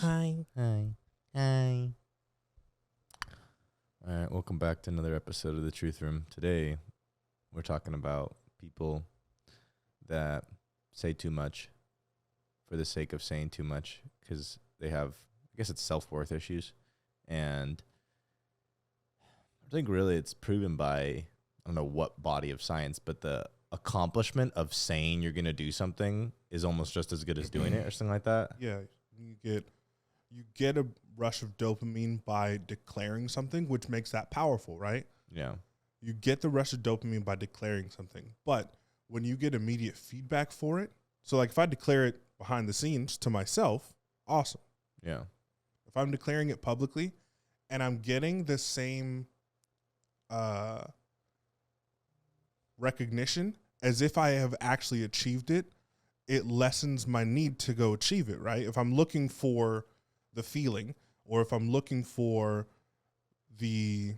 Hi. Hi. Hi. All right, welcome back to another episode of the Truth Room. Today, we're talking about people that say too much for the sake of saying too much because they have, I guess it's self-worth issues. And I think really it's proven by, I don't know what body of science, but the accomplishment of saying you're going to do something is almost just as good as doing it or something like that. Yeah, you get a rush of dopamine by declaring something, which makes that powerful, right? Yeah. You get the rush of dopamine by declaring something. But when you get immediate feedback for it, so like if I declare it behind the scenes to myself, awesome. Yeah. If I'm declaring it publicly and I'm getting the same recognition as if I have actually achieved it, it lessens my need to go achieve it, right? If I'm looking for the feeling or if I'm looking for the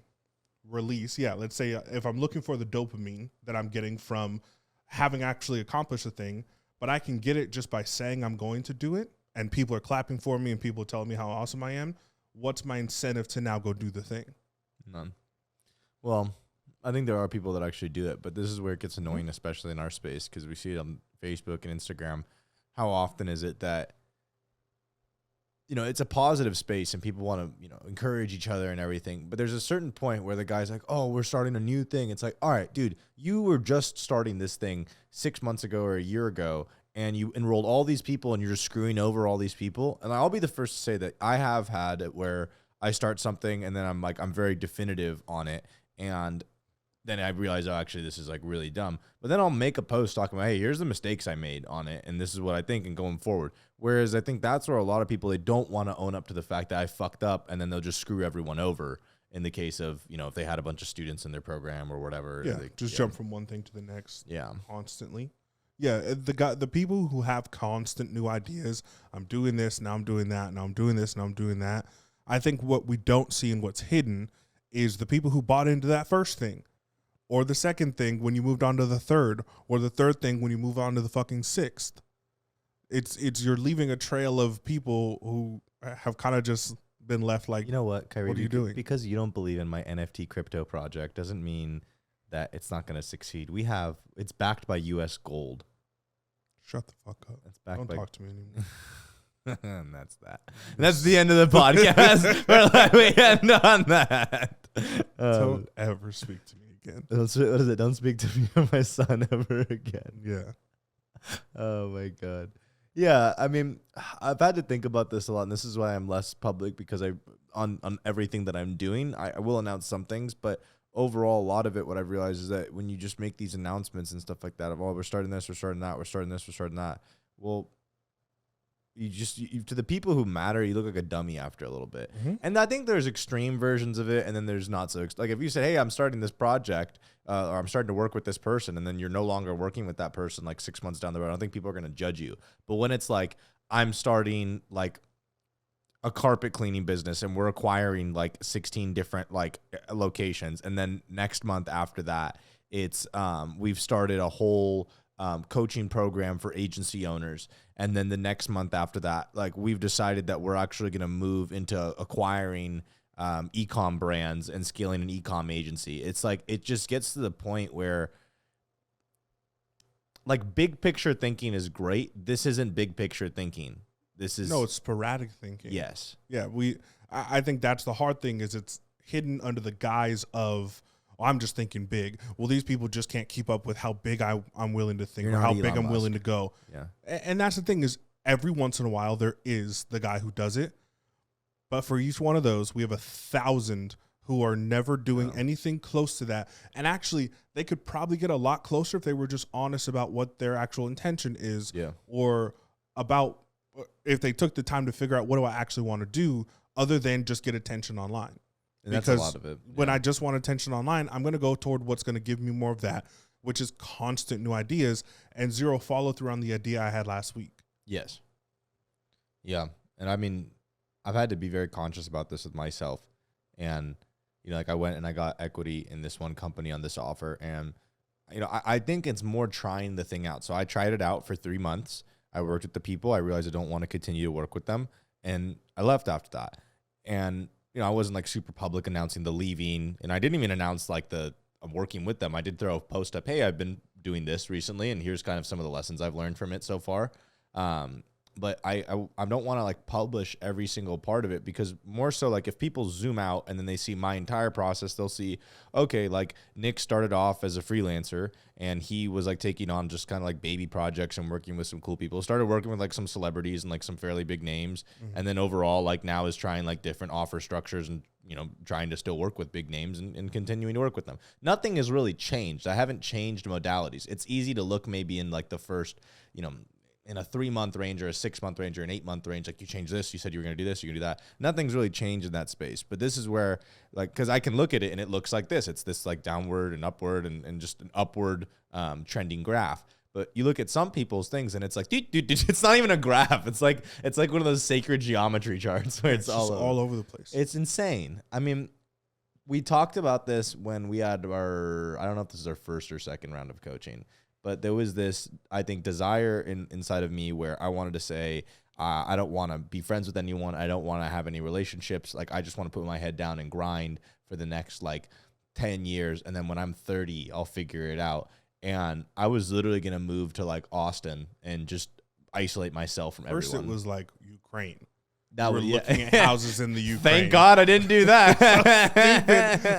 release, let's say if I'm looking for the dopamine that I'm getting from having actually accomplished a thing, but I can get it just by saying I'm going to do it and people are clapping for me and people are telling me how awesome I am, what's my incentive to now go do the thing? None. Well, I think there are people that actually do it, but this is where it gets annoying, especially in our space, because we see it on Facebook and Instagram. How often is it that, it's a positive space and people want to, encourage each other and everything, but there's a certain point where the guy's like, oh, we're starting a new thing. It's like, all right, dude, you were just starting this thing 6 months ago or a year ago, and you enrolled all these people and you're just screwing over all these people. And I'll be the first to say that I have had it where I start something and then I'm very definitive on it. And then I realize, oh, actually, this is like really dumb. But then I'll make a post talking about, hey, here's the mistakes I made on it, and this is what I think, and going forward. Whereas I think that's where a lot of people, they don't want to own up to the fact that I fucked up, and then they'll just screw everyone over in the case of, if they had a bunch of students in their program or whatever. Yeah, jump from one thing to the next constantly. Yeah, the people who have constant new ideas, I'm doing this, now I'm doing that, now I'm doing this, now I'm doing that. I think what we don't see and what's hidden is the people who bought into that first thing. Or the second thing when you moved on to the third, or the third thing when you move on to the fucking sixth. It's you're leaving a trail of people who have kind of just been left like, you know what, Kyrie, what are you doing? Because you don't believe in my NFT crypto project doesn't mean that it's not going to succeed. It's backed by U.S. gold. Shut the fuck up. It's backed Don't talk to me anymore. And that's that. And that's the end of the podcast. We end on that. Don't ever speak to me again. What is it? Don't speak to me or my son ever again. Yeah. Oh my God. Yeah, I mean, I've had to think about this a lot, and this is why I'm less public, because on everything that I'm doing, I will announce some things, but overall, a lot of it, what I've realized is that when you just make these announcements and stuff like that of, oh, we're starting this, we're starting that, we're starting this, we're starting that, well, you to the people who matter, you look like a dummy after a little bit. Mm-hmm. And I think there's extreme versions of it, and then there's not so like if you say, hey, I'm starting this project, or I'm starting to work with this person, and then you're no longer working with that person like 6 months down the road, I don't think people are going to judge you. But when it's like, I'm starting like a carpet cleaning business and we're acquiring like 16 different like locations, and then next month after that, it's we've started a whole coaching program for agency owners. And then the next month after that, like we've decided that we're actually going to move into acquiring e-com brands and scaling an e-com agency. It's like, it just gets to the point where like big picture thinking is great. This isn't big picture thinking. It's sporadic thinking. Yes. Yeah. I think that's the hard thing, is it's hidden under the guise of, I'm just thinking big. Well, these people just can't keep up with how big I'm willing to think, or how big I'm willing to go. Yeah. And that's the thing, is every once in a while there is the guy who does it. But for each one of those, we have 1,000 who are never doing anything close to that. And actually, they could probably get a lot closer if they were just honest about what their actual intention is. Yeah. Or about if they took the time to figure out, what do I actually want to do, other than just get attention online. And that's a lot of it. When I just want attention online, I'm going to go toward what's going to give me more of that, which is constant new ideas and zero follow through on the idea I had last week. Yes. Yeah. And I mean, I've had to be very conscious about this with myself. And, like I went and I got equity in this one company on this offer. And, I think it's more trying the thing out. So I tried it out for 3 months. I worked with the people. I realized I don't want to continue to work with them. And I left after that. And, you know, I wasn't like super public announcing the leaving. And I didn't even announce like I'm working with them. I did throw a post up, hey, I've been doing this recently, and here's kind of some of the lessons I've learned from it so far. But I don't want to like publish every single part of it, because more so like if people zoom out and then they see my entire process, they'll see, okay, like Nick started off as a freelancer and he was like taking on just kind of like baby projects and working with some cool people, started working with like some celebrities and like some fairly big names. And then overall, like now is trying like different offer structures and, you know, trying to still work with big names and continuing to work with them. Nothing has really changed. I haven't changed modalities. It's easy to look maybe in like the first, you know, in a 3-month range or a 6-month range or an 8-month range, like you change this, you said you were going to do this, you're going to do that. Nothing's really changed in that space. But this is where, like, because I can look at it and it looks like this. It's this like downward and upward and just an upward trending graph. But you look at some people's things and it's like, it's not even a graph. It's like one of those sacred geometry charts where it's all over the place. It's insane. I mean, we talked about this when we had I don't know if this is our first or second round of coaching, but there was this, I think, desire inside of me where I wanted to say, I don't want to be friends with anyone. I don't want to have any relationships. Like, I just want to put my head down and grind for the next, like, 10 years. And then when I'm 30, I'll figure it out. And I was literally going to move to, like, Austin and just isolate myself from everyone. First, it was, like, Ukraine. That we were looking at houses in the Ukraine. Thank God I didn't do that.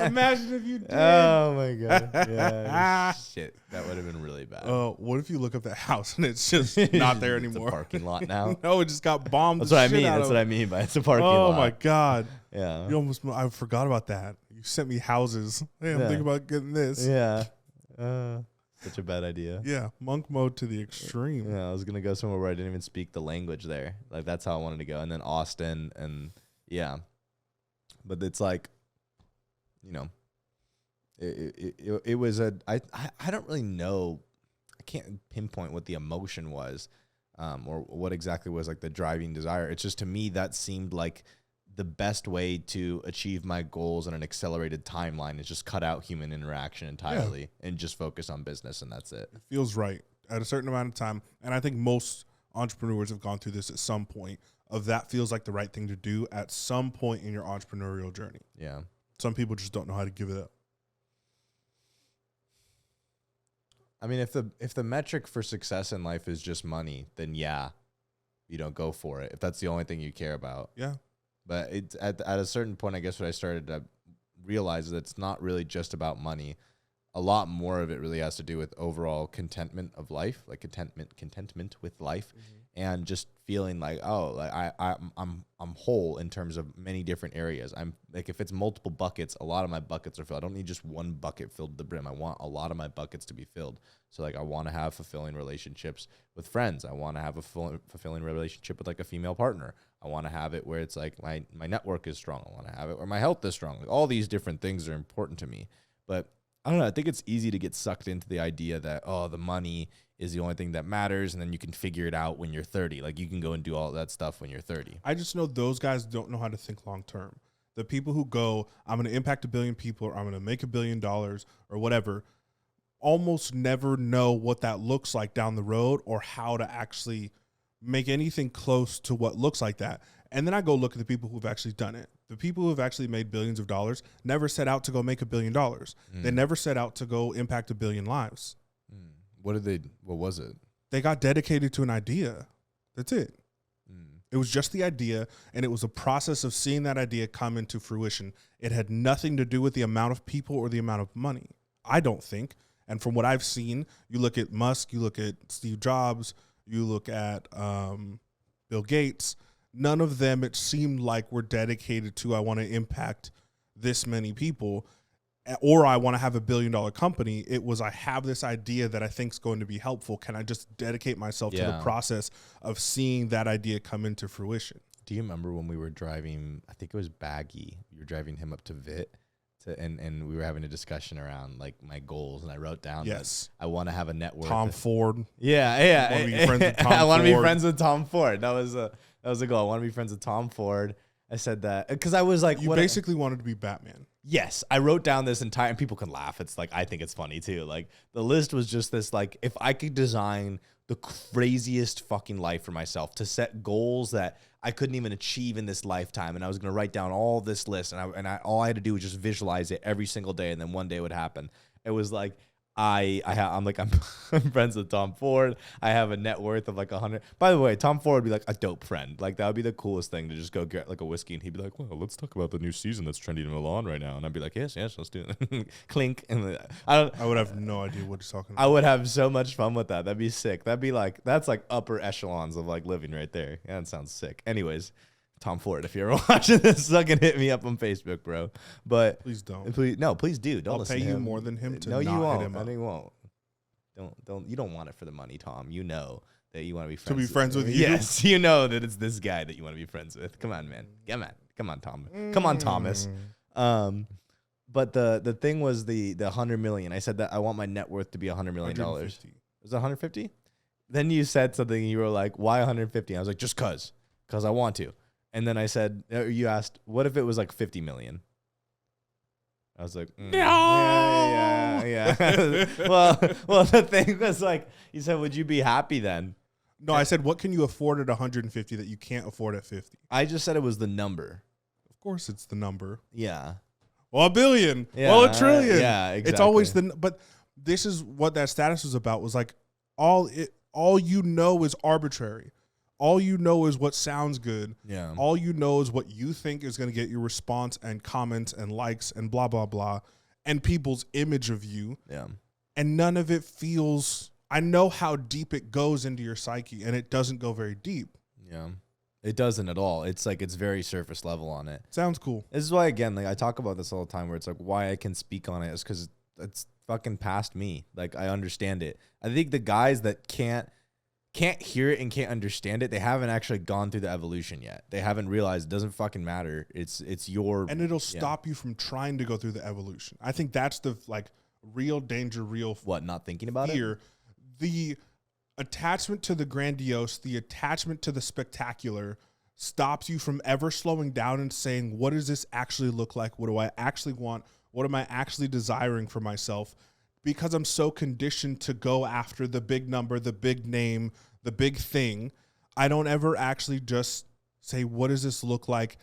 Imagine if you did. Oh my God. Yeah. Shit. That would have been really bad. What if you look up that house and it's just not there anymore? It's a parking lot now. No, it just got bombed. That's what I mean. That's what I mean by it's a parking lot. Oh my God. Yeah. I forgot about that. You sent me houses. Hey, I'm thinking about getting this. Yeah. Such a bad idea. Yeah, monk mode to the extreme. Yeah, I was gonna go somewhere where I didn't even speak the language there. Like, that's how I wanted to go. And then Austin, and yeah. But it's like, you know, it was I don't really know. I can't pinpoint what the emotion was, or what exactly was like the driving desire. It's just, to me, that seemed like the best way to achieve my goals on an accelerated timeline is just cut out human interaction entirely and just focus on business, and that's it. It feels right at a certain amount of time. And I think most entrepreneurs have gone through this at some point of that feels like the right thing to do at some point in your entrepreneurial journey. Yeah. Some people just don't know how to give it up. I mean, if the metric for success in life is just money, then yeah, you don't go for it. If that's the only thing you care about. Yeah. But it's at a certain point, I guess, what I started to realize is that it's not really just about money. A lot more of it really has to do with overall contentment of life, like contentment with life, and just feeling like, oh, like I'm whole in terms of many different areas. I'm like, if it's multiple buckets, a lot of my buckets are filled. I don't need just one bucket filled to the brim. I want a lot of my buckets to be filled. So like, I want to have fulfilling relationships with friends. I want to have a fulfilling relationship with like a female partner. I want to have it where it's like my network is strong. I want to have it where my health is strong. Like, all these different things are important to me. But I don't know. I think it's easy to get sucked into the idea that, oh, the money is the only thing that matters, and then you can figure it out when you're 30. Like, you can go and do all that stuff when you're 30. I just know those guys don't know how to think long term. The people who go, I'm going to impact 1 billion people, or I'm going to make $1 billion or whatever, almost never know what that looks like down the road or how to actually make anything close to what looks like that. And then I go look at the people who've actually done it. The people who have actually made billions of dollars never set out to go make $1 billion. They never set out to go impact 1 billion lives. What was it? They got dedicated to an idea. That's it. It was just the idea, and it was a process of seeing that idea come into fruition. It had nothing to do with the amount of people or the amount of money, I don't think. And from what I've seen, you look at Musk, you look at Steve Jobs, you look at Bill Gates, none of them, it seemed like, were dedicated to, I want to impact this many people, or I want to have $1 billion company. It was, I have this idea that I think is going to be helpful. Can I just dedicate myself to the process of seeing that idea come into fruition? Do you remember when we were driving, I think it was Baggy, you were driving him up to VIT, and we were having a discussion around like my goals, and I wrote down that I want to have a net worth. Tom Ford. Yeah. I want to be friends with Tom I want to be friends with Tom Ford. Ford. That was a goal. I want to be friends with Tom Ford. I said that because I was like, you basically wanted to be Batman. Yes, I wrote down this entire, and people can laugh. It's like, I think it's funny too. Like, the list was just this, like, if I could design the craziest fucking life for myself, to set goals that I couldn't even achieve in this lifetime. And I was going to write down all this list, and all I had to do was just visualize it every single day. And then one day it would happen. It was like, I'm friends with Tom Ford. I have a net worth of like 100. By the way, Tom Ford would be like a dope friend. Like that would be the coolest thing, to just go get like a whiskey, and he'd be like, "Well, let's talk about the new season that's trending in Milan right now." And I'd be like, "Yes, let's do it." Clink. And I would have no idea what he's talking about. I would have so much fun with that. That'd be sick. That's like upper echelons of like living right there. Yeah, that sounds sick. Anyways, Tom Ford, if you're ever watching this, fucking hit me up on Facebook, bro. But please don't. Please do. Don't listen to him. I'll pay you more than him to no, not you won't. hit him up. You won't. Don't. You don't want it for the money, Tom. You know that you want to be friends. To be friends with you. Yes, you know that it's this guy that you want to be friends with. Come on, man. Come on, Tom. Come on, Thomas. But the thing was the 100 million. I said that I want my net worth to be $100 million. Was it 150? Then you said something. You were like, "Why 150?" I was like, "Just cause I want to." And then I said, you asked, "What if it was like 50 million?" I was like, yeah. well, the thing was like, you said, "Would you be happy then?" No, I said, "What can you afford at 150 that you can't afford at 50?" I just said it was the number. Of course, it's the number. Yeah. Well, $1 billion. Yeah, well, $1 trillion. Yeah, exactly. It's always but this is what that status was about. Was like all you know is arbitrary. All you know is what sounds good. Yeah. All you know is what you think is going to get you response and comments and likes and blah, blah, blah, and people's image of you. Yeah. And none of it feels, I know how deep it goes into your psyche, and it doesn't go very deep. Yeah. It doesn't at all. It's like, it's very surface level on it. Sounds cool. This is why, again, like I talk about this all the time, where it's like, why I can speak on it is because it's fucking past me. Like, I understand it. I think the guys that can't hear it and can't understand it, they haven't actually gone through the evolution yet. They haven't realized it doesn't fucking matter. It's your... And it'll stop you from trying to go through the evolution. I think that's the like real danger, What, not thinking about it? The attachment to the grandiose, the attachment to the spectacular stops you from ever slowing down and saying, what does this actually look like? What do I actually want? What am I actually desiring for myself? Because I'm so conditioned to go after the big number, the big name, the big thing, I don't ever actually just say, what does this look like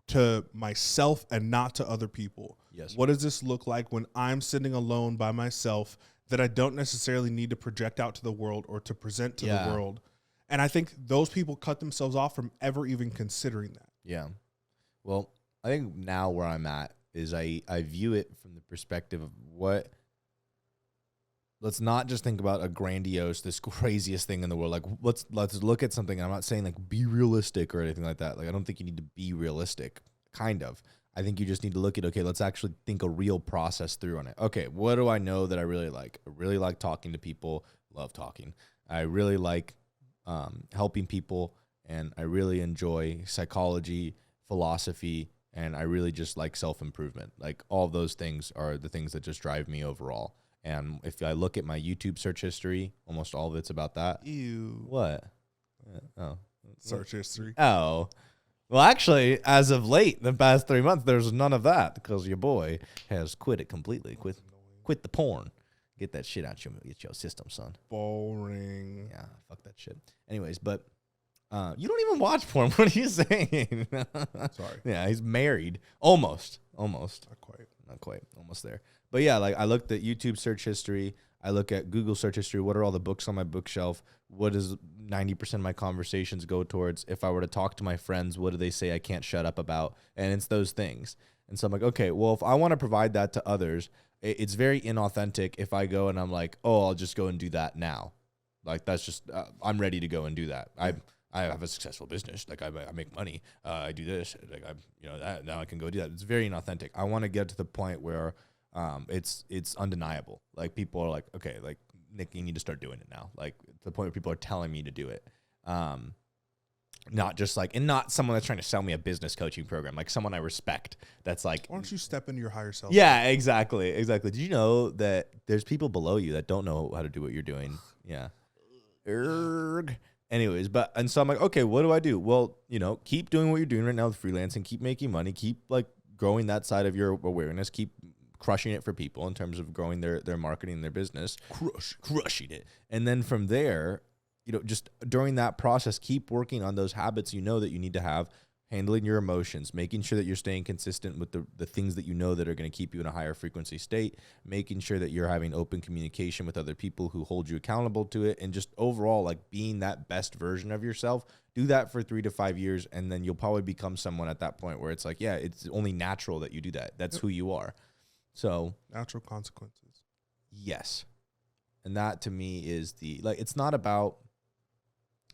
to myself and not to other people? Yes. What does this look like when I'm sitting alone by myself that I don't necessarily need to project out to the world or to present to the world? And I think those people cut themselves off from ever even considering that. Yeah. Well, I think now where I'm at is I view it from the perspective of what... Let's not just think about a grandiose, this craziest thing in the world. Like, let's look at something. And I'm not saying like be realistic or anything like that. Like, I don't think you need to be realistic. Kind of. I think you just need to look at, okay, let's actually think a real process through on it. Okay, what do I know that I really like? I really like talking to people. Love talking. I really like helping people, and I really enjoy psychology, philosophy, and I really just like self-improvement. Like, all of those things are the things that just drive me overall. And if I look at my YouTube search history, almost all of it's about that. Ew. What? Oh. Search history. Oh. Well, actually, as of late, the past 3 months, there's none of that because your boy has quit it completely. Quit the porn. Get that shit out your system, son. Boring. Yeah, fuck that shit. Anyways, but you don't even watch porn. What are you saying? Sorry. Yeah, he's married. Almost. Not quite. Almost there. But yeah, like I looked at YouTube search history. I look at Google search history. What are all the books on my bookshelf? What does 90% of my conversations go towards? If I were to talk to my friends, what do they say I can't shut up about? And it's those things. And so I'm like, okay, well, if I want to provide that to others, it's very inauthentic if I go and I'm like, oh, I'll just go and do that now. Like, that's just, I'm ready to go and do that. I have a successful business. Like, I make money. I do this. Like, now I can go do that. It's very inauthentic. I want to get to the point where it's undeniable. Like, people are like, okay, like, Nick, you need to start doing it now. Like, to the point where people are telling me to do it. Not just like, and not someone that's trying to sell me a business coaching program, like someone I respect. That's like, why don't you step into your higher self? Yeah, exactly. Did you know that there's people below you that don't know how to do what you're doing? Yeah. Anyways, and so I'm like, okay, what do I do? Well, keep doing what you're doing right now with freelancing, keep making money, keep like growing that side of your awareness, keep crushing it for people in terms of growing their marketing, their business, crushing it. And then from there, just during that process, keep working on those habits that you need to have, handling your emotions, making sure that you're staying consistent with the things that that are going to keep you in a higher frequency state, making sure that you're having open communication with other people who hold you accountable to it, and just overall like being that best version of yourself. Do that for 3 to 5 years, and then you'll probably become someone at that point where it's like, yeah, it's only natural that you do that. That's who you are. So natural consequences. Yes. And that to me is it's not about,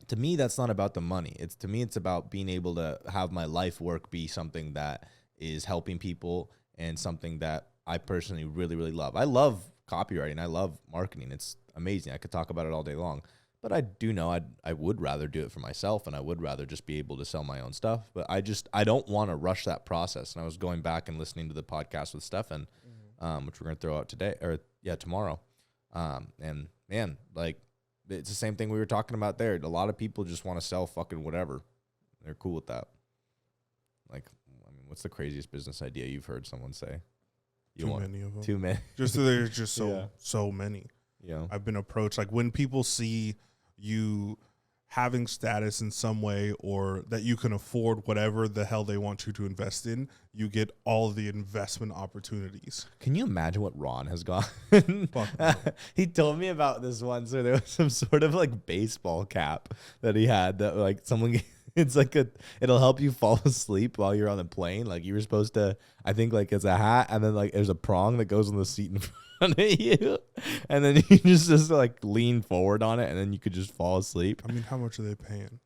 to me, that's not about the money. It's about being able to have my life work be something that is helping people and something that I personally really, really love. I love copywriting. I love marketing. It's amazing. I could talk about it all day long. But I do know I would rather do it for myself, and I would rather just be able to sell my own stuff. But I don't want to rush that process. And I was going back and listening to the podcast with Stefan, which we're going to throw out tomorrow. And man, like, it's the same thing we were talking about there. A lot of people just want to sell fucking whatever. They're cool with that. Like, I mean, what's the craziest business idea you've heard someone say? Many of them. Too many. There's just so many. Yeah. I've been approached, like when people see you having status in some way, or that you can afford whatever the hell they want you to invest in, you get all the investment opportunities. Can you imagine what Ron has got? Fuck no. He told me about this once, where there was some sort of like baseball cap that he had that like someone, it's like it'll help you fall asleep while you're on the plane. Like you were supposed to, I think like it's a hat, and then like there's a prong that goes on the seat in front of you, and then you just like lean forward on it, and then you could just fall asleep. I mean, how much are they paying?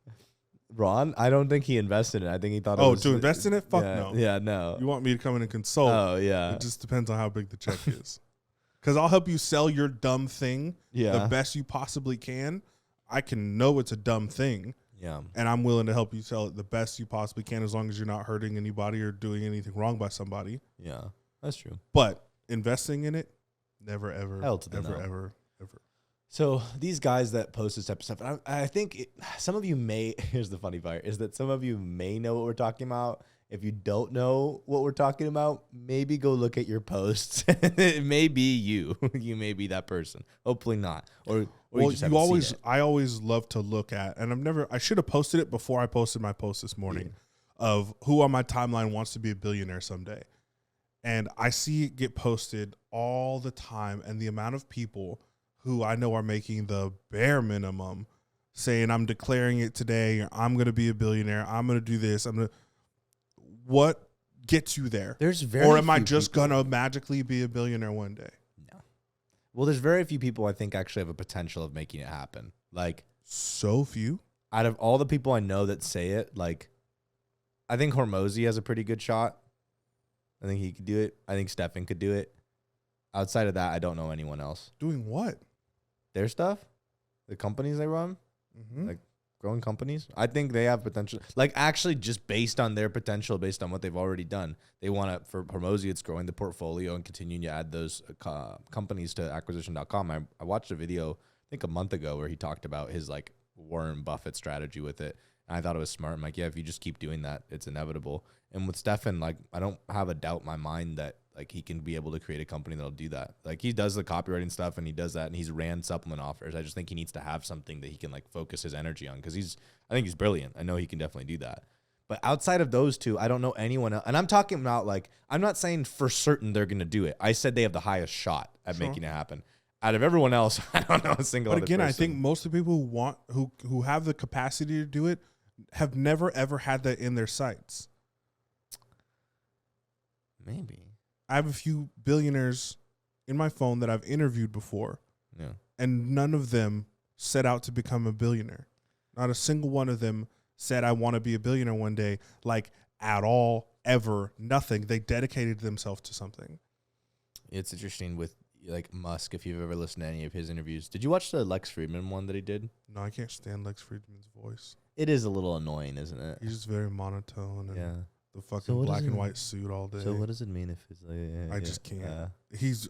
Ron, I don't think he invested in it. I think he thought to invest in it? Fuck no. Yeah, no. You want me to come in and consult? Oh, yeah. It just depends on how big the check is. Because I'll help you sell your dumb thing the best you possibly can. I can know it's a dumb thing. Yeah. And I'm willing to help you sell it the best you possibly can, as long as you're not hurting anybody or doing anything wrong by somebody. Yeah, that's true. But investing in it, never, ever, hell to the ever, no. ever. So these guys that post this type of stuff, I think some of you may, here's the funny part, is that some of you may know what we're talking about. If you don't know what we're talking about, maybe go look at your posts. It may be you. You may be that person. Hopefully not. Or well, you always, I always love to look at, and I should have posted it before I posted my post this morning, of who on my timeline wants to be a billionaire someday. And I see it get posted all the time, and the amount of people who I know are making the bare minimum, saying I'm declaring it today, or I'm going to be a billionaire, I'm going to do this, what gets you there? Or am I just going to magically be a billionaire one day? No. Well, there's very few people I think actually have a potential of making it happen. Like, so few? Out of all the people I know that say it, like, I think Hormozy has a pretty good shot. I think he could do it. I think Stefan could do it. Outside of that, I don't know anyone else. Doing what? Their stuff? The companies they run? Mm-hmm. Like growing companies? I think they have potential. Like actually just based on their potential, based on what they've already done. They want to, for Hormozy, it's growing the portfolio and continuing to add those companies to acquisition.com. I watched a video, I think a month ago, where he talked about his like Warren Buffett strategy with it. And I thought it was smart. I'm like, yeah, if you just keep doing that, it's inevitable. And with Stefan, like, I don't have a doubt in my mind that like he can be able to create a company that'll do that. Like he does the copywriting stuff and he does that, and he's ran supplement offers. I just think he needs to have something that he can like focus his energy on, because I think he's brilliant. I know he can definitely do that. But outside of those two, I don't know anyone else. And I'm talking about like, I'm not saying for certain they're going to do it. I said they have the highest shot at making it happen. Out of everyone else, I don't know a single other person. But again, I think most of the people who have the capacity to do it have never ever had that in their sights. Maybe. I have a few billionaires in my phone that I've interviewed before. Yeah. And none of them set out to become a billionaire. Not a single one of them said, I want to be a billionaire one day, like at all, ever, nothing. They dedicated themselves to something. It's interesting with like Musk, if you've ever listened to any of his interviews. Did you watch the Lex Friedman one that he did? No, I can't stand Lex Friedman's voice. It is a little annoying, isn't it? He's just very monotone. And yeah. The fucking black and white suit all day. So what does it mean if it's like... I just can't. He's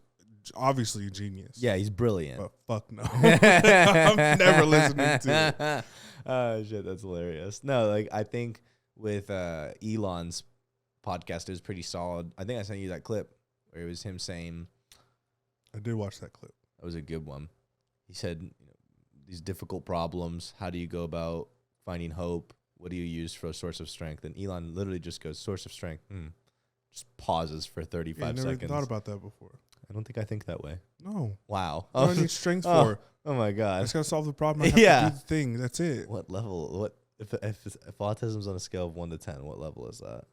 obviously a genius. Yeah, he's brilliant. But fuck no. I'm never listening to it. Oh, shit, that's hilarious. No, like, I think with Elon's podcast, it was pretty solid. I think I sent you that clip where it was him saying... I did watch that clip. That was a good one. He said, these difficult problems. How do you go about finding hope? What do you use for a source of strength? And Elon literally just goes, source of strength. Just pauses for 35 I never seconds. Thought about that before. I don't think I think that way. No. Wow. What do I need strength for? Oh my God. I just gotta solve the problem. I have to do the thing. That's it. What level? What if autism's on a scale of 1 to 10? What level is that?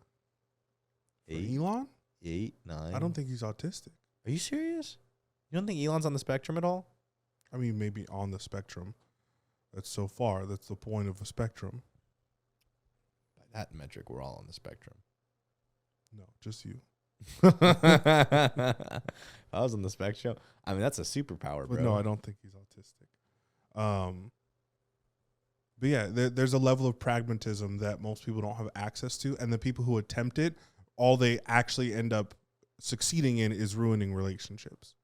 8? Elon? 8, 9. I don't think he's autistic. Are you serious? You don't think Elon's on the spectrum at all? I mean, maybe on the spectrum. That's so far. That's the point of a spectrum. By that metric, we're all on the spectrum. No, just you. I was on the spectrum. I mean, that's a superpower, bro. But no, I don't think he's autistic. But yeah, there's a level of pragmatism that most people don't have access to, and the people who attempt it, all they actually end up succeeding in is ruining relationships.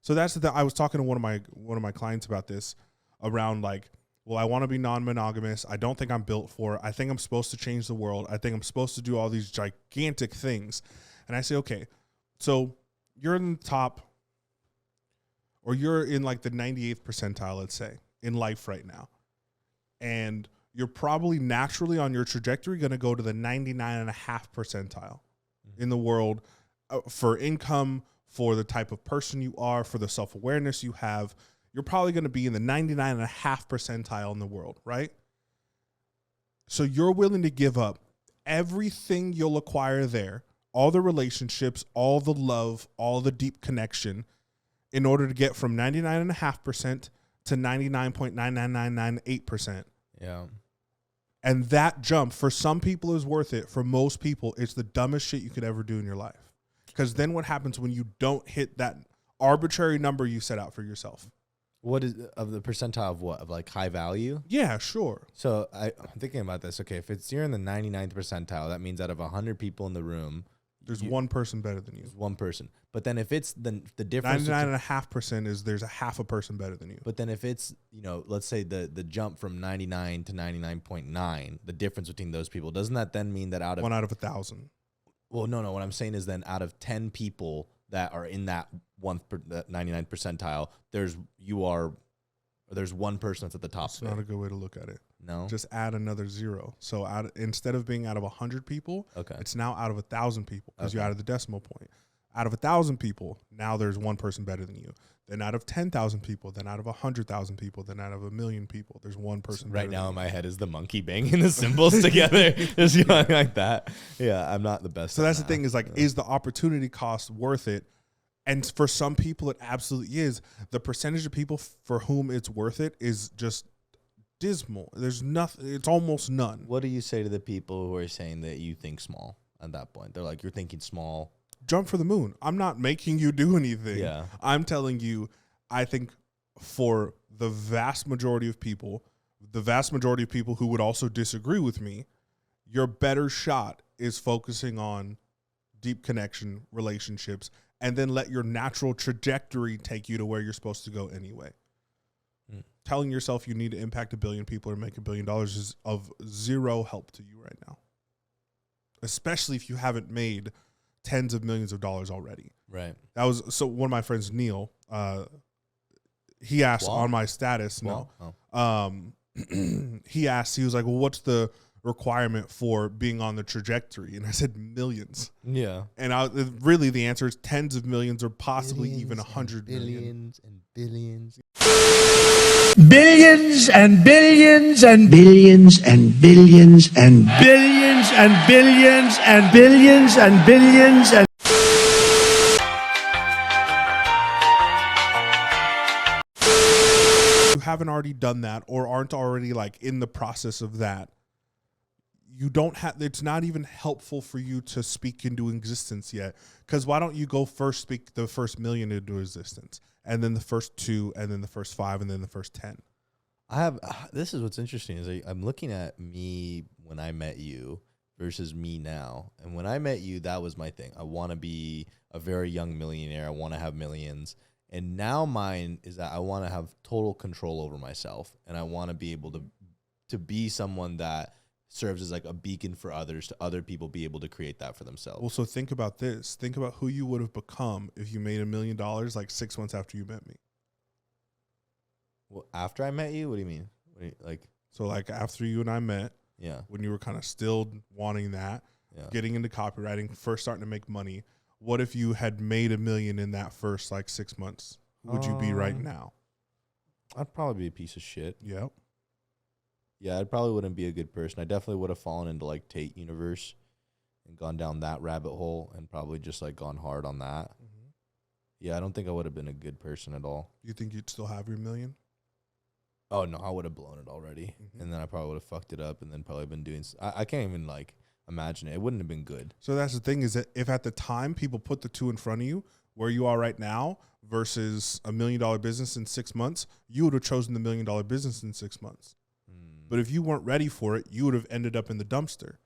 So that's the I was talking to one of my clients about this around like, well, I want to be non-monogamous. I don't think I'm built for it. I think I'm supposed to change the world. I think I'm supposed to do all these gigantic things. And I say, okay, so you're in the top, or you're in like the 98th percentile, let's say, in life right now. And you're probably naturally on your trajectory going to go to the 99.5 percentile in the world for income, for the type of person you are, for the self-awareness you have. You're probably going to be in the 99.5 percentile in the world, right? So you're willing to give up everything you'll acquire there, all the relationships, all the love, all the deep connection, in order to get from 99.5% to 99.99998%. Yeah. And that jump, for some people, is worth it. For most people, it's the dumbest shit you could ever do in your life. Because then what happens when you don't hit that arbitrary number you set out for yourself? What is of the percentile of what? Of like high value? Yeah, sure. So I'm thinking about this. Okay, if you're in the 99th percentile, that means out of 100 people in the room, there's one person better than you. There's one person. But then if it's the difference, 99.5% is there's a half a person better than you. But then if it's, let's say the jump from 99 to 99.9, the difference between those people, doesn't that then mean that out of 1 out of 1,000? Well, no. What I'm saying is then out of 10 people that are in that 99th percentile, there's one person that's at the top. That's not a good way to look at it. No, just add another 0. So instead of being out of 100 people, okay, it's now out of 1,000 people because you added the decimal point. Out of 1,000 people, now there's one person better than you. Then out of 10,000 people, then out of 100,000 people, then out of 1,000,000 people, there's one person. Right now in my head is the monkey banging the cymbals together, just going like that. Yeah, I'm not the best. So that's the thing is like, is the opportunity cost worth it? And for some people, it absolutely is. The percentage of people for whom it's worth it is just dismal. There's nothing. It's almost none. What do you say to the people who are saying that you think small at that point? They're like, you're thinking small. Jump for the moon. I'm not making you do anything. Yeah. I'm telling you, I think for the vast majority of people who would also disagree with me, your better shot is focusing on deep connection, relationships, and then let your natural trajectory take you to where you're supposed to go anyway. Telling yourself you need to impact 1 billion people or make $1 billion is of zero help to you right now, especially if you haven't made tens of millions of dollars already. Right. That was so. One of my friends, Neil, he asked on my status. He asked. He was like, "Well, what's the requirement for being on the trajectory?" And I said, millions. Yeah. And really, the answer is tens of millions or possibly even 100 million. Billions and billions. Billions and billions and billions and billions and billions and billions and billions and billions and you haven't already done that or aren't already like in the process of that, you don't have, it's not even helpful for you to speak into existence yet. Because why don't you go first, speak the first 1 million into existence, and then the first 2, and then the first 5, and then the first 10? This is what's interesting is I'm looking at me when I met you versus me now. And when I met you, that was my thing. I want to be a very young millionaire. I want to have millions. And now mine is that I want to have total control over myself. And I want to be able to be someone that serves as like a beacon for others, to other people be able to create that for themselves. Well, so think about this. Think about who you would have become if you made $1 million like 6 months after you met me. Well, after I met you, what do you mean? Like, so like after you and I met, yeah, when you were kind of still wanting that, getting into copywriting, first starting to make money. What if you had made $1 million in that first like 6 months? Who would you be right now? I'd probably be a piece of shit. Yep. Yeah, I probably wouldn't be a good person. I definitely would have fallen into like Tate universe and gone down that rabbit hole and probably just like gone hard on that. Mm-hmm. Yeah, I don't think I would have been a good person at all. You think you'd still have your $1 million? Oh, no, I would have blown it already. Mm-hmm. And then I probably would have fucked it up and then probably been doing... I can't even, like, imagine it. It wouldn't have been good. So that's the thing is that if at the time people put the two in front of you, where you are right now versus $1 million business in 6 months, you would have chosen the $1 million business in 6 months. But if you weren't ready for it, you would have ended up in the dumpster.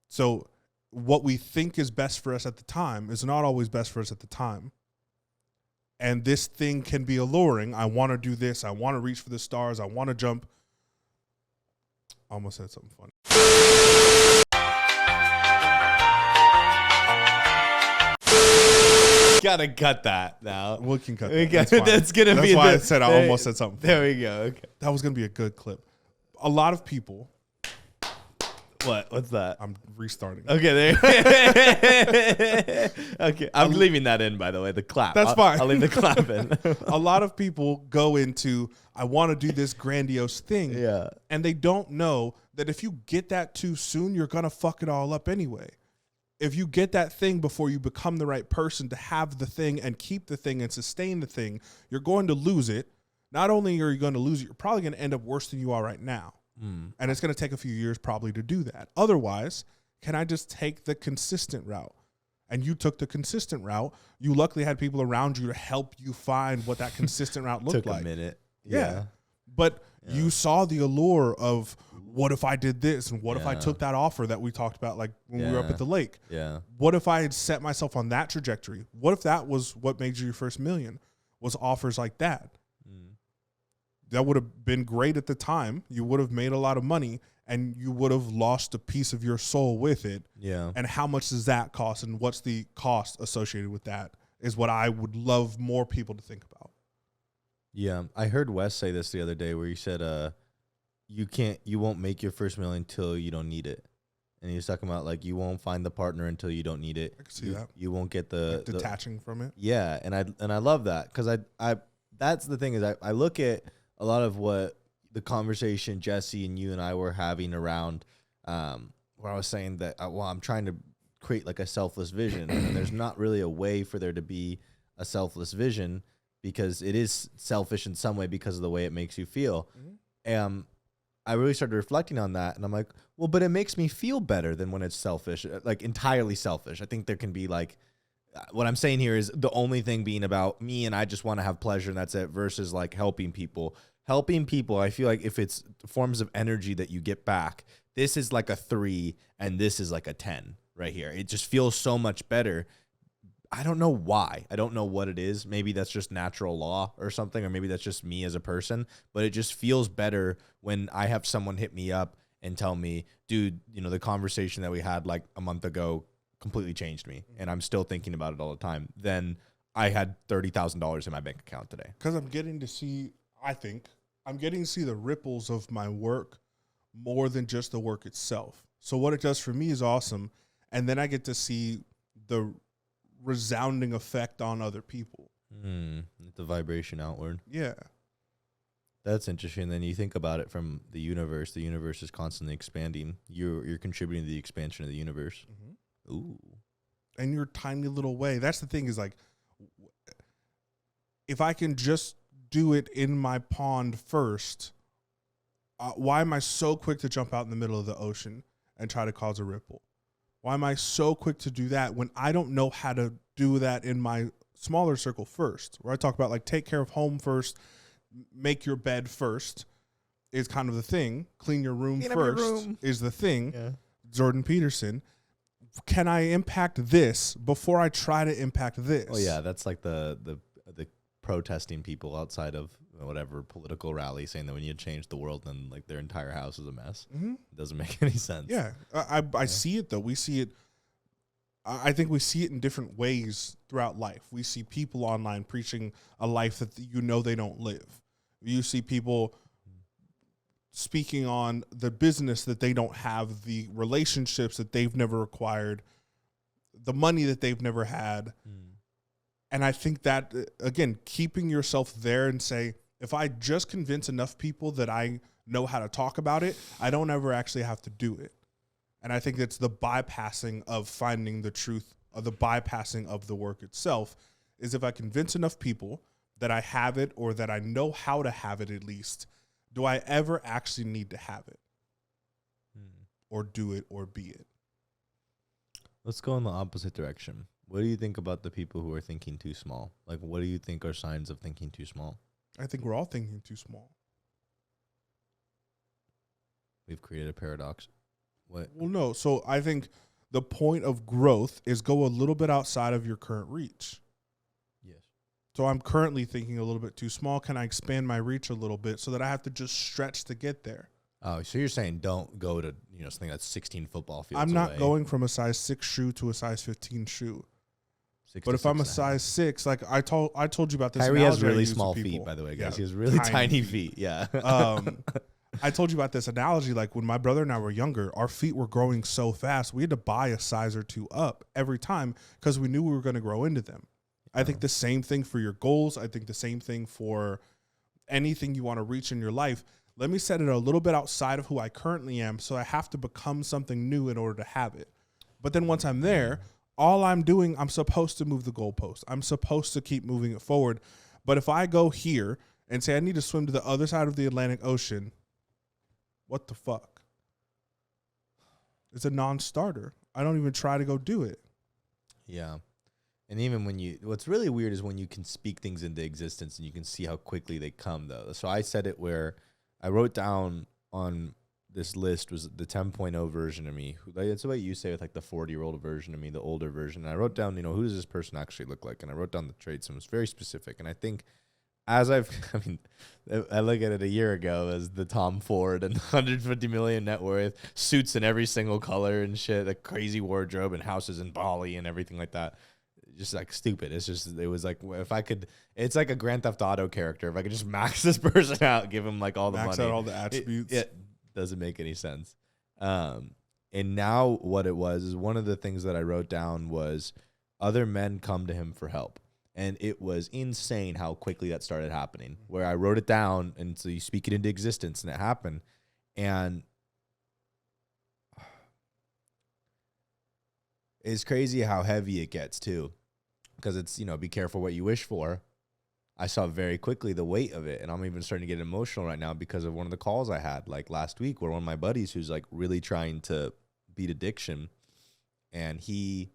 So what we think is best for us at the time is not always best for us at the time. And this thing can be alluring. I want to do this. I want to reach for the stars. I want to jump. I almost said something funny. Gotta cut that now. We can cut that. That's gonna be. That's why I said I almost said something funny. There we go. Okay. That was gonna be a good clip. A lot of people. What's that? I'm restarting. Okay, there. Okay, I'm leaving that in. By the way, the clap. That's fine. I'll leave the clap in. A lot of people go into, I want to do this grandiose thing. Yeah. And they don't know that if you get that too soon, you're gonna fuck it all up anyway. If you get that thing before you become the right person to have the thing and keep the thing and sustain the thing, you're going to lose it. Not only are you going to lose it, you're probably going to end up worse than you are right now. And it's going to take a few years probably to do that. Otherwise, can I just take the consistent route? And you took the consistent route. You luckily had people around you to help you find what that consistent route looked like. Took a minute. Yeah. But you saw the allure of what if I did this? And what if I took that offer that we talked about like when we were up at the lake? Yeah. What if I had set myself on that trajectory? What if that was what made you your first $1 million? Was offers like that? That would have been great at the time. You would have made a lot of money and you would have lost a piece of your soul with it. Yeah. And how much does that cost? And what's the cost associated with that is what I would love more people to think about. Yeah. I heard Wes say this the other day where he said, you won't make your first $1 million until you don't need it. And he was talking about like, you won't find the partner until you don't need it. I can see that. You won't get the detaching from it. Yeah. And I love that. Cause I that's the thing is I look at a lot of what the conversation Jesse and you and I were having around where I was saying that, I'm trying to create like a selfless vision. And there's not really a way for there to be a selfless vision because it is selfish in some way because of the way it makes you feel. Mm-hmm. I really started reflecting on that. And I'm like, well, but it makes me feel better than when it's selfish, like entirely selfish. I think there can be like, what I'm saying here is the only thing being about me and I just want to have pleasure and that's it versus like helping people. Helping people, I feel like if it's forms of energy that you get back, this is like a 3 and this is like a 10 right here. It just feels so much better. I don't know why. I don't know what it is. Maybe that's just natural law or something, or maybe that's just me as a person, but it just feels better when I have someone hit me up and tell me, dude, the conversation that we had like a month ago completely changed me and I'm still thinking about it all the time. Then I had $30,000 in my bank account today. Because I'm getting to see, I'm getting to see the ripples of my work more than just the work itself. So what it does for me is awesome. And then I get to see the resounding effect on other people. The vibration outward. Yeah. That's interesting. Then you think about it from the universe. The universe is constantly expanding. You're contributing to the expansion of the universe. Mm-hmm. Ooh. In your tiny little way. That's the thing is like, if I can just do it in my pond first, why am I so quick to jump out in the middle of the ocean and try to cause a ripple? Why am I so quick to do that when I don't know how to do that in my smaller circle first? Where I talk about like take care of home first, make your bed first is kind of the thing. Clean your room first is the thing. Yeah. Jordan Peterson. Can I impact this before I try to impact this? Oh yeah, that's like the protesting people outside of whatever political rally saying that we need to change the world and like their entire house is a mess. Mm-hmm. It doesn't make any sense. Yeah. I see it though. We see it. I think we see it in different ways throughout life. We see people online preaching a life that they don't live. You see people speaking on the business that they don't have, the relationships that they've never acquired, the money that they've never had. And I think that, again, keeping yourself there and say, if I just convince enough people that I know how to talk about it, I don't ever actually have to do it. And I think that's the bypassing of finding the truth, or the bypassing of the work itself, is if I convince enough people that I have it, or that I know how to have it at least, do I ever actually need to have it or do it or be it? Let's go in the opposite direction. What do you think about the people who are thinking too small? Like, what do you think are signs of thinking too small? I think we're all thinking too small. We've created a paradox. What? Well, no. So I think the point of growth is go a little bit outside of your current reach. Yes. So I'm currently thinking a little bit too small. Can I expand my reach a little bit so that I have to just stretch to get there? Oh, so you're saying don't go to, something that's 16 football fields I'm not away. going from a size 6 shoe to a size 15 shoe. 6 But to if I'm a 6.5. size 6, like I told you about this. Kyrie has analogy I really use with small people. feet, by the way, guys. Yeah, He has really tiny feet. Yeah. I told you about this analogy. Like when my brother and I were younger, our feet were growing so fast, we had to buy a size or two up every time because we knew we were going to grow into them. I think the same thing for your goals. I think the same thing for anything you want to reach in your life. Let me set it a little bit outside of who I currently am, so I have to become something new in order to have it. But then once I'm there, all I'm doing, I'm supposed to move the goalpost. I'm supposed to keep moving it forward. But if I go here and say I need to swim to the other side of the Atlantic Ocean, what the fuck? It's a non-starter. I don't even try to go do it. Yeah. And even what's really weird is when you can speak things into existence and you can see how quickly they come, though. So I said it where I wrote down on this list was the 10.0 version of me. That's the way you say with like the 40-year-old version of me, the older version. And I wrote down, who does this person actually look like? And I wrote down the traits, and it was very specific. And I think I look at it a year ago as the Tom Ford and 150 million net worth, suits in every single color and shit, a crazy wardrobe and houses in Bali and everything like that. Just like stupid. It was like, if I could, it's like a Grand Theft Auto character. If I could just max this person out, give him like all the money. Max out all the attributes. It doesn't make any sense. And now what it was is one of the things that I wrote down was other men come to him for help. And it was insane how quickly that started happening, where I wrote it down, and so you speak it into existence, and it happened. And it's crazy how heavy it gets, too, because it's, be careful what you wish for. I saw very quickly the weight of it, and I'm even starting to get emotional right now because of one of the calls I had, like last week, where one of my buddies who's like really trying to beat addiction, and he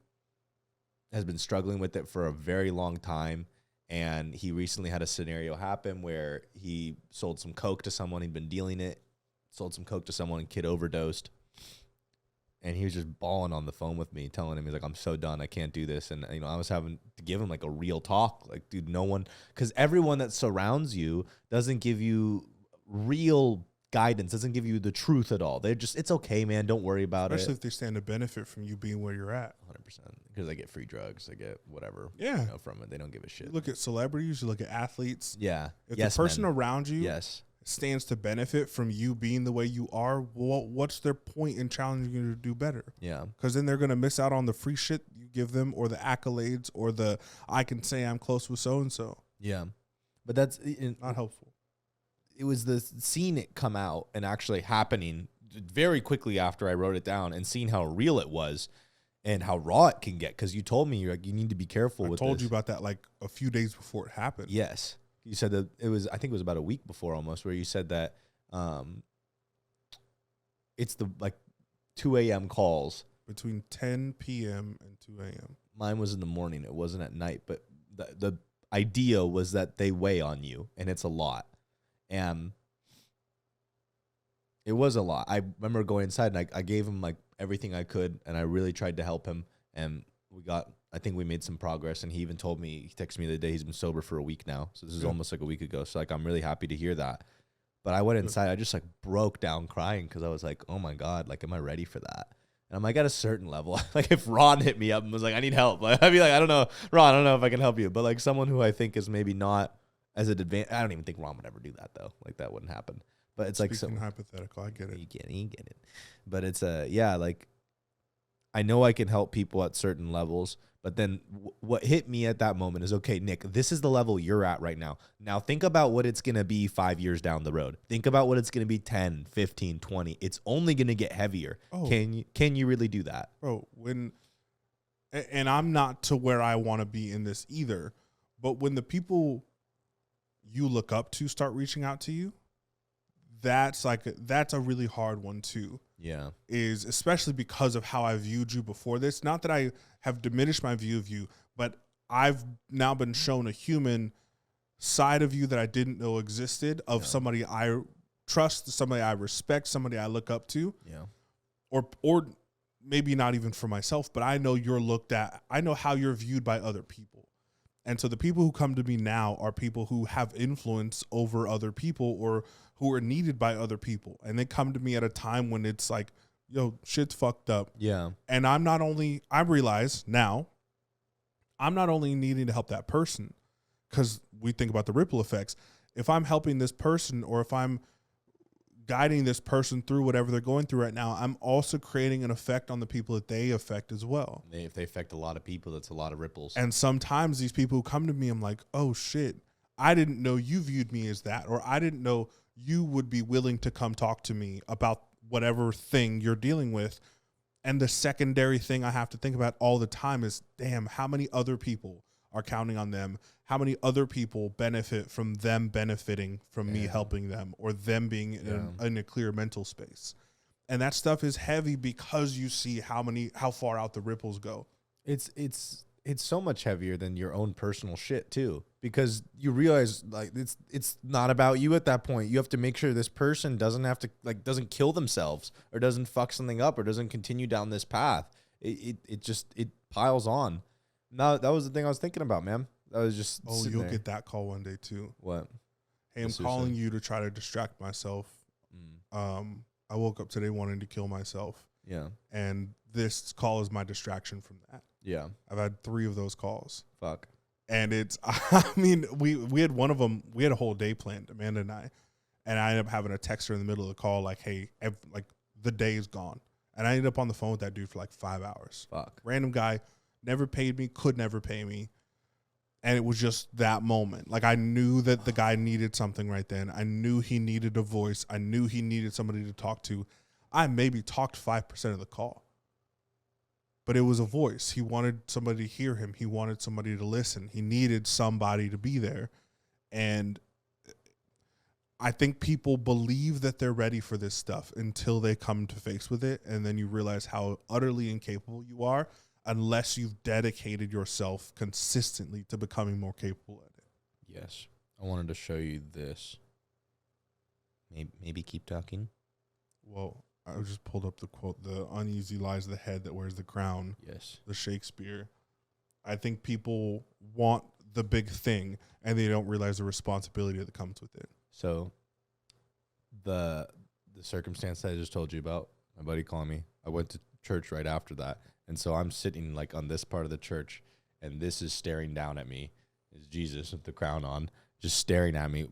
has been struggling with it for a very long time. And he recently had a scenario happen where he sold some coke to someone. He'd been dealing it, sold some coke to someone, and kid overdosed. And he was just bawling on the phone with me, telling him, he's like, I'm so done. I can't do this. And, I was having to give him like a real talk. Like, dude, no one, because everyone that surrounds you doesn't give you real guidance, doesn't give you the truth at all. They're just, it's okay, man. Don't worry about it. Especially if they stand to benefit from you being where you're at. 100%. Because they get free drugs. They get whatever from it. They don't give a shit. You look at celebrities. You look at athletes. Yeah. If the person around you yes. stands to benefit from you being the way you are, what's their point in challenging you to do better? Yeah. Because then they're going to miss out on the free shit you give them, or the accolades, or the I can say I'm close with so-and-so. Yeah. But that's not helpful. It was the seeing it come out and actually happening very quickly after I wrote it down, and seeing how real it was and how raw it can get. Because you told me you need to be careful with this. I told you about that like a few days before it happened. Yes. You said that I think it was about a week before almost, where you said that it's the like 2 a.m. calls. Between 10 p.m. and 2 a.m. Mine was in the morning. It wasn't at night. But the idea was that they weigh on you, and it's a lot. And it was a lot. I remember going inside, and I gave him like everything I could, and I really tried to help him. And I think we made some progress. And he even told me, he texted me the day he's been sober for a week now. So this is almost like a week ago. So like, I'm really happy to hear that. But I went inside, I just like broke down crying, because I was like, oh my God, like, am I ready for that? And I'm like, at a certain level, like if Ron hit me up and was like, I need help, like, I'd be like, I don't know, Ron, I don't know if I can help you. But like someone who I think is maybe not as an advance. I don't even think Ron would ever do that though. Like that wouldn't happen. But it's like so hypothetical. I get it. You get it. But it's like I know I can help people at certain levels. But then what hit me at that moment is, okay, Nick, this is the level you're at right now. Now think about what it's going to be 5 years down the road. Think about what it's going to be 10, 15, 20. It's only going to get heavier. Oh. Can you really do that? Bro, and I'm not to where I want to be in this either, but when the people you look up to start reaching out to you, that's a really hard one too. Yeah. Is especially because of how I viewed you before this. Not that I have diminished my view of you, but I've now been shown a human side of you that I didn't know existed, of somebody I trust, somebody I respect, somebody I look up to. Yeah. Or maybe not even for myself, but I know you're looked at. I know how you're viewed by other people. And so the people who come to me now are people who have influence over other people or who are needed by other people. And they come to me at a time when it's like, yo, shit's fucked up. Yeah. And I realize now, I'm not only needing to help that person, because we think about the ripple effects. If I'm helping this person, or if I'm guiding this person through whatever they're going through right now, I'm also creating an effect on the people that they affect as well. If they affect a lot of people, that's a lot of ripples. And sometimes these people who come to me, I'm like, oh shit, I didn't know you viewed me as that, or I didn't know you would be willing to come talk to me about whatever thing you're dealing with. And the secondary thing I have to think about all the time is, damn, how many other people are counting on them? How many other people benefit from them benefiting from me helping them, or them being in a clear mental space? And that stuff is heavy because you see how far out the ripples go. It's so much heavier than your own personal shit too, because you realize like it's not about you at that point. You have to make sure this person doesn't kill themselves, or doesn't fuck something up, or doesn't continue down this path. It piles on. Now that was the thing I was thinking about, man. I was just you'll get that call one day too. What? Hey, I'm calling you to try to distract myself. I woke up today wanting to kill myself. Yeah. And this call is my distraction from that. Yeah. I've had 3 of those calls. Fuck. And we had one of them, we had a whole day planned, Amanda and I ended up having to text her in the middle of the call, like, hey, the day is gone. And I ended up on the phone with that dude for like 5 hours. Fuck. Random guy, never paid me, could never pay me. And it was just that moment. Like, I knew that the guy needed something right then. I knew he needed a voice. I knew he needed somebody to talk to. I maybe talked 5% of the call. But it was a voice. He wanted somebody to hear him. He wanted somebody to listen. He needed somebody to be there. And I think people believe that they're ready for this stuff until they come to face with it. And then you realize how utterly incapable you are, unless you've dedicated yourself consistently to becoming more capable at it. Yes. I wanted to show you this. Maybe keep talking. Well, I just pulled up the quote, "The uneasy lies the head that wears the crown." Yes. The Shakespeare. I think people want the big thing, and they don't realize the responsibility that comes with it. So the circumstance that I just told you about, my buddy calling me, I went to church right after that. And so I'm sitting like on this part of the church, and this is staring down at me. Is Jesus with the crown on, just staring at me,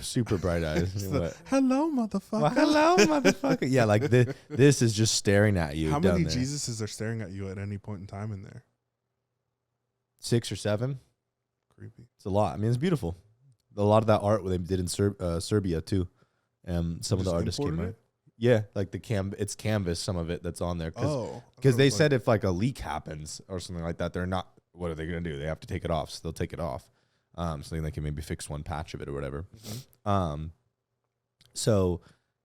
super bright eyes. Hello, motherfucker. Well, hello, motherfucker. Yeah, like this is just staring at you. How many Jesuses are staring at you at any point in time in there? 6 or 7. Creepy. It's a lot. I mean, it's beautiful. A lot of that art they did in Serbia too. Some of the artists came out. Yeah, like it's canvas, some of it that's on there. Because they said if like a leak happens or something like that, they're not, what are they going to do? They have to take it off. So they'll take it off. So they can maybe fix one patch of it or whatever. Mm-hmm. So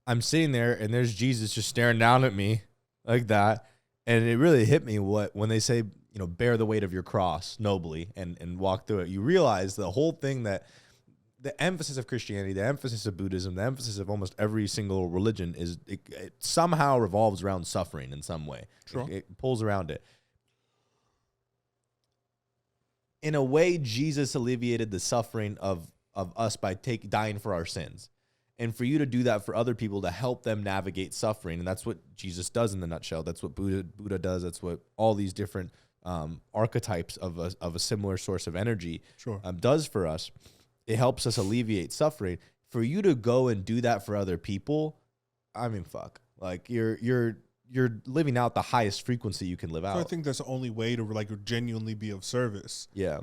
I'm sitting there and there's Jesus just staring down at me like that. And it really hit me when they say, bear the weight of your cross nobly and walk through it. You realize the whole thing, that the emphasis of Christianity, the emphasis of Buddhism, the emphasis of almost every single religion is it somehow revolves around suffering in some way. Sure. It pulls around it. In a way, Jesus alleviated the suffering of us by dying for our sins. And for you to do that for other people, to help them navigate suffering. And that's what Jesus does in the nutshell. That's what Buddha does. That's what all these different archetypes of a similar source of energy does for us. it helps us alleviate suffering. For you to go and do that for other people, I mean, fuck. Like you're living out the highest frequency you can live out. So I think that's the only way to like genuinely be of service. Yeah.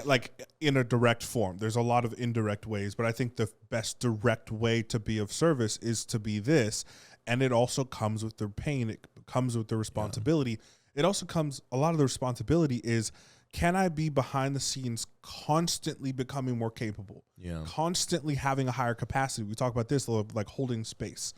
Like in a direct form. There's a lot of indirect ways, but I think the best direct way to be of service is to be this. And it also comes with the pain. It comes with the responsibility. Yeah. It also comes, a lot of the responsibility is, can I be behind the scenes constantly becoming more capable? Yeah. Constantly having a higher capacity. We talk about this, like holding space.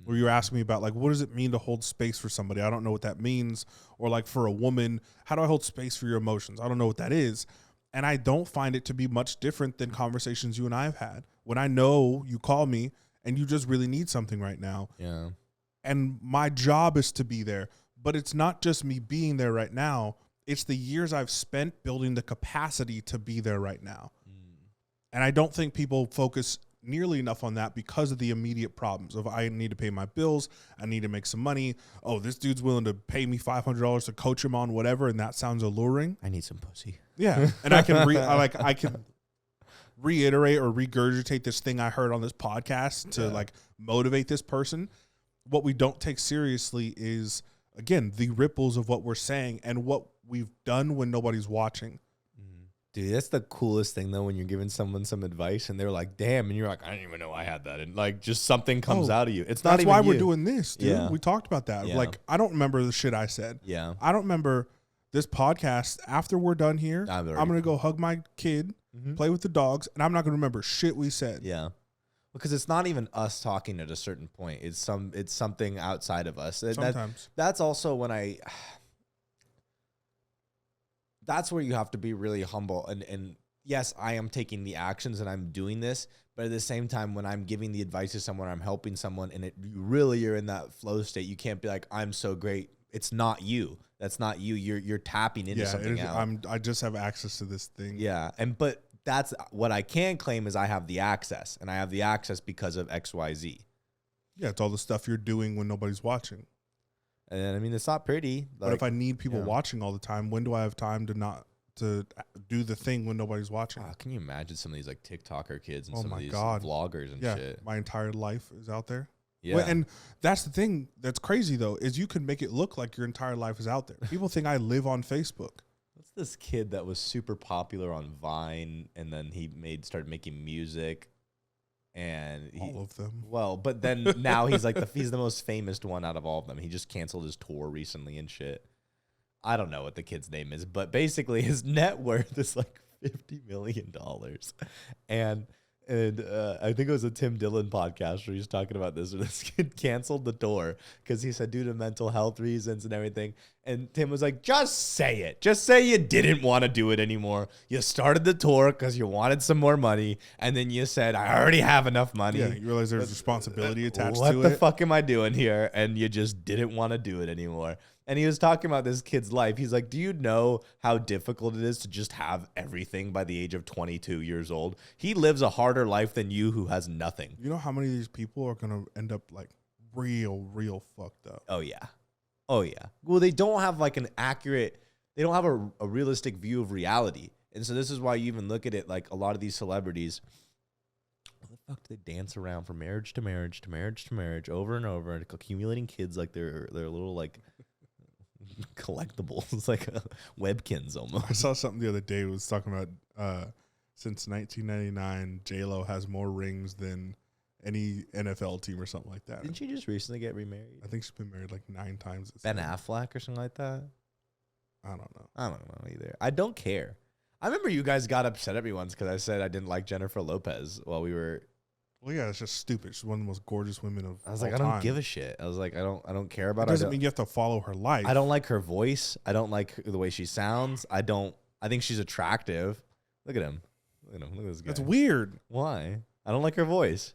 Where you're asking me about, like, what does it mean to hold space for somebody? I don't know what that means. Or like for a woman, how do I hold space for your emotions? I don't know what that is. And I don't find it to be much different than conversations you and I have had. When I know you call me and you just really need something right now. Yeah. And my job is to be there. But it's not just me being there right now. It's the years I've spent building the capacity to be there right now. And I don't think people focus nearly enough on that because of the immediate problems of I need to pay my bills. I need to make some money. Oh, this dude's willing to pay me $500 to coach him on whatever. And that sounds alluring. I need some pussy. Yeah. And I can I can reiterate or regurgitate this thing I heard on this podcast to like motivate this person. What we don't take seriously is, again, the ripples of what we're saying and what we've done when nobody's watching. Dude, that's the coolest thing, though, when you're giving someone some advice and they're like, damn, and you're like, I didn't even know I had that. And like, just something comes out of you. It's not that's even why you. we're doing this, dude. Yeah. We talked about that. Yeah. Like, I don't remember the shit I said. Yeah. I don't remember this podcast. After we're done here, I'm going to go hug my kid, play with the dogs, and I'm not going to remember shit we said. Yeah. Because it's not even us talking at a certain point. It's something outside of us. Sometimes. That's also when that's where you have to be really humble. And yes, I am taking the actions and I'm doing this, but at the same time, when I'm giving the advice to someone, I'm helping someone, and you're in that flow state. You can't be like, I'm so great. It's not you. That's not you. You're tapping into something else. I just have access to this thing. Yeah. But that's what I can claim is I have the access, and I have the access because of XYZ. Yeah. It's all the stuff you're doing when nobody's watching. And I mean, it's not pretty. But if I need people watching all the time, when do I have time to do the thing when nobody's watching? Oh, can you imagine some of these like TikToker kids and some of these God. vloggers and shit? My entire life is out there. Yeah. Well, and that's the thing that's crazy, though, is you can make it look like your entire life is out there. People think I live on Facebook. What's this kid that was super popular on Vine, and then he started making music? And all of them. Well, but then now he's like he's the most famous one out of all of them. He just canceled his tour recently and shit. I don't know what the kid's name is, but basically his net worth is like $50 million. And I think it was a Tim Dillon podcast where he's talking about this, where this kid canceled the tour because he said due to mental health reasons and everything. And Tim was like, just say it. Just say you didn't want to do it anymore. You started the tour because you wanted some more money. And then you said, I already have enough money. Yeah, you realize there's responsibility attached to it. What the fuck am I doing here? And you just didn't want to do it anymore. And he was talking about this kid's life. He's like, do you know how difficult it is to just have everything by the age of 22 years old? He lives a harder life than you who has nothing. You know how many of these people are going to end up like real fucked up? Oh, yeah. Oh, yeah. Well, they don't have like they don't have a realistic view of reality. And so this is why you even look at it like a lot of these celebrities, what the fuck do they dance around from marriage to marriage to marriage to marriage over and over and accumulating kids like they're little like collectibles. It's like Webkins almost. I saw something the other day. It was talking about since 1999, J-Lo has more rings than any NFL team or something like that. Didn't she just recently get remarried? I think she's been married like 9 times. Ben Affleck or something like that? I don't know. I don't know either. I don't care. I remember you guys got upset at me once because I said I didn't like Jennifer Lopez while we were. Well, yeah, it's just stupid. She's one of the most gorgeous women of all time. I was like, I don't give a shit. I was like, I don't care about it. Doesn't mean you have to follow her life. I don't like her voice. I don't like the way she sounds. I think she's attractive. Look at him. Look at this guy. That's weird. Why? I don't like her voice.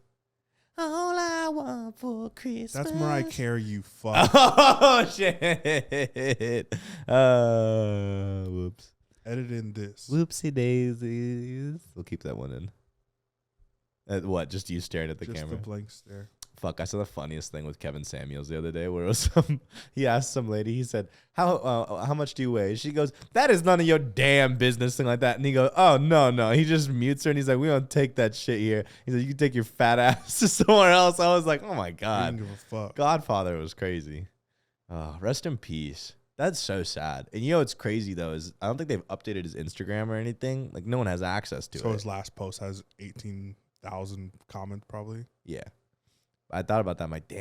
All I want for Christmas. That's Mariah Carey, you fuck. Oh, shit. Whoops. Edit in this. Whoopsie daisies. We'll keep that one in. What? Just you staring at the camera? Just the blank stare. Fuck, I saw the funniest thing with Kevin Samuels the other day where it was he asked some lady, he said, how much do you weigh? She goes, that is none of your damn business, thing like that. And he goes, oh, no. He just mutes her and he's like, we don't take that shit here. He said, you can take your fat ass to somewhere else. I was like, oh my God. Didn't give a fuck. Godfather was crazy. Rest in peace. That's so sad. And you know what's crazy though is I don't think they've updated his Instagram or anything. Like no one has access to it. So his last post has 18,000 comments probably. Yeah. I thought about that. I'm like, damn.